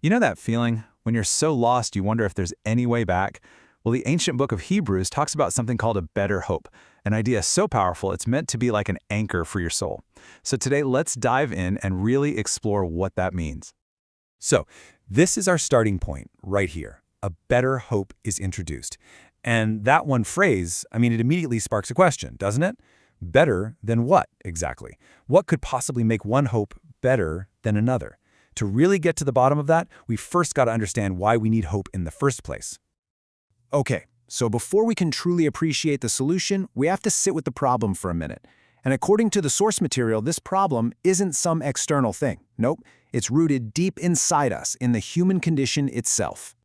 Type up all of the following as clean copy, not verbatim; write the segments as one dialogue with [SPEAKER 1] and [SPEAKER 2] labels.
[SPEAKER 1] You know that feeling when you're so lost you wonder if there's any way back? Well, the ancient book of Hebrews talks about something called a better hope, an idea so powerful it's meant to be like an anchor for your soul. So today, let's dive in and really explore what that means.
[SPEAKER 2] So, this is our starting point right here. A better hope is introduced. And that one phrase, it immediately sparks a question, doesn't it? Better than what, exactly? What could possibly make one hope better than another? To really get to the bottom of that, we first got to understand why we need hope in the first place.
[SPEAKER 3] Okay, so before we can truly appreciate the solution, we have to sit with the problem for a minute. And according to the source material, this problem isn't some external thing. Nope, it's rooted deep inside us, in the human condition itself.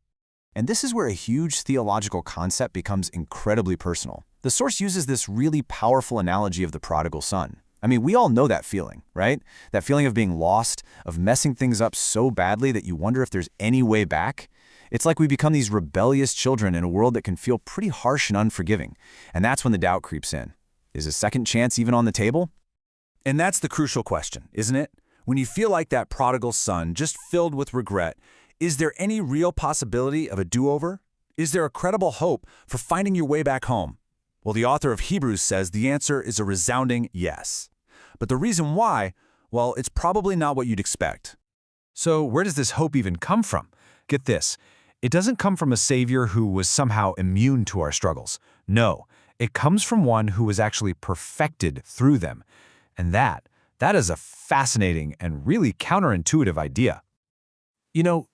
[SPEAKER 4] And this is where a huge theological concept becomes incredibly personal. The source uses this really powerful analogy of the prodigal son. We all know that feeling, right? That feeling of being lost, of messing things up so badly that you wonder if there's any way back. It's like we become these rebellious children in a world that can feel pretty harsh and unforgiving. And that's when the doubt creeps in. Is a second chance even on the table?
[SPEAKER 2] And that's the crucial question, isn't it? When you feel like that prodigal son, just filled with regret, is there any real possibility of a do-over? Is there a credible hope for finding your way back home? Well, the author of Hebrews says the answer is a resounding yes. But the reason why, well, it's probably not what you'd expect. So where does this hope even come from? Get this, it doesn't come from a savior who was somehow immune to our struggles. No, it comes from one who was actually perfected through them. And that is a fascinating and really counterintuitive idea.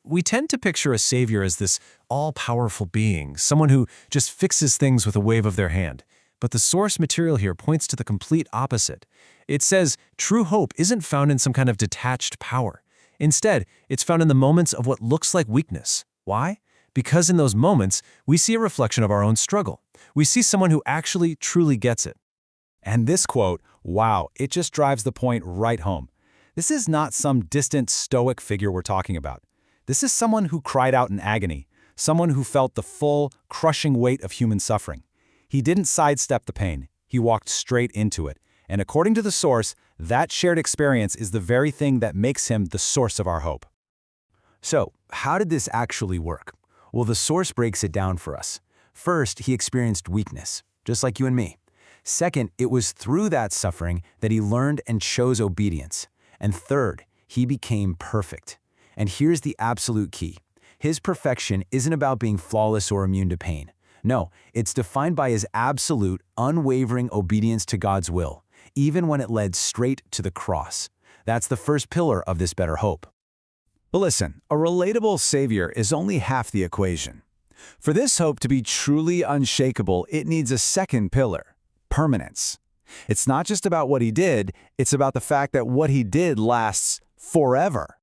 [SPEAKER 2] We tend to picture a savior as this all-powerful being, someone who just fixes things with a wave of their hand. But the source material here points to the complete opposite. It says true hope isn't found in some kind of detached power. Instead, it's found in the moments of what looks like weakness. Why? Because in those moments, we see a reflection of our own struggle. We see someone who actually truly gets it. And this quote, wow, it just drives the point right home. This is not some distant stoic figure we're talking about. This is someone who cried out in agony, someone who felt the full, crushing weight of human suffering. He didn't sidestep the pain. He walked straight into it. And according to the source, that shared experience is the very thing that makes him the source of our hope.
[SPEAKER 3] So, how did this actually work? Well, the source breaks it down for us. First, he experienced weakness, just like you and me. Second, it was through that suffering that he learned and chose obedience. And third, he became perfect. And here's the absolute key. His perfection isn't about being flawless or immune to pain. No, it's defined by his absolute, unwavering obedience to God's will, even when it led straight to the cross. That's the first pillar of this better hope.
[SPEAKER 1] But listen, a relatable savior is only half the equation. For this hope to be truly unshakable, it needs a second pillar, permanence. It's not just about what he did, it's about the fact that what he did lasts forever.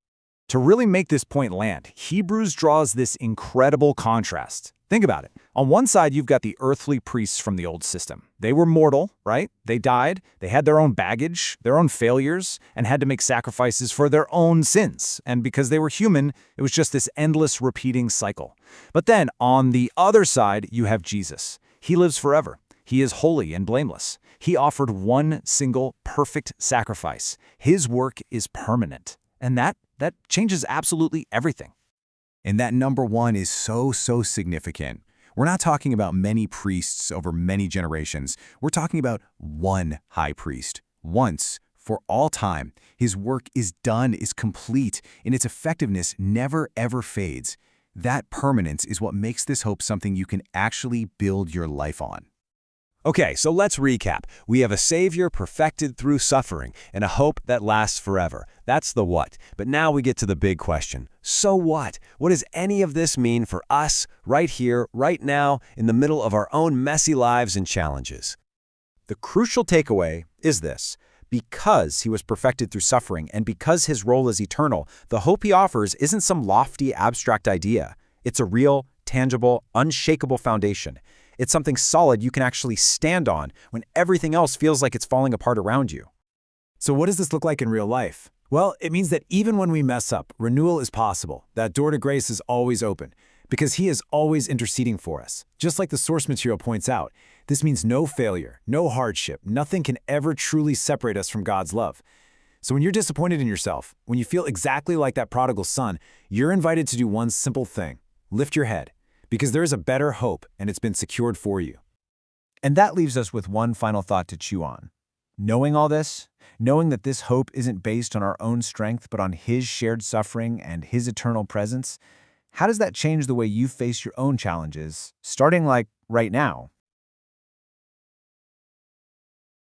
[SPEAKER 1] To really make this point land, Hebrews draws this incredible contrast. Think about it. On one side, you've got the earthly priests from the old system. They were mortal, right? They died, they had their own baggage, their own failures, and had to make sacrifices for their own sins. And because they were human, it was just this endless repeating cycle. But then, on the other side, you have Jesus. He lives forever. He is holy and blameless. He offered one single perfect sacrifice. His work is permanent. And that changes absolutely everything.
[SPEAKER 4] And that number one is so significant. We're not talking about many priests over many generations. We're talking about one high priest, once, for all time. His work is done, is complete, and its effectiveness never ever fades. That permanence is what makes this hope something you can actually build your life on.
[SPEAKER 2] Okay, so let's recap. We have a savior perfected through suffering and a hope that lasts forever. That's the what. But now we get to the big question. So what? What does any of this mean for us, right here, right now, in the middle of our own messy lives and challenges? The crucial takeaway is this. Because he was perfected through suffering and because his role is eternal, the hope he offers isn't some lofty, abstract idea. It's a real, tangible, unshakable foundation. It's something solid you can actually stand on when everything else feels like it's falling apart around you.
[SPEAKER 3] So what does this look like in real life? Well, it means that even when we mess up, renewal is possible. That door to grace is always open because he is always interceding for us. Just like the source material points out, this means no failure, no hardship, nothing can ever truly separate us from God's love.
[SPEAKER 1] So when you're disappointed in yourself, when you feel exactly like that prodigal son, you're invited to do one simple thing. Lift your head, because there is a better hope, and it's been secured for you.
[SPEAKER 4] And that leaves us with one final thought to chew on. Knowing all this, knowing that this hope isn't based on our own strength but on His shared suffering and His eternal presence, how does that change the way you face your own challenges, starting like right now?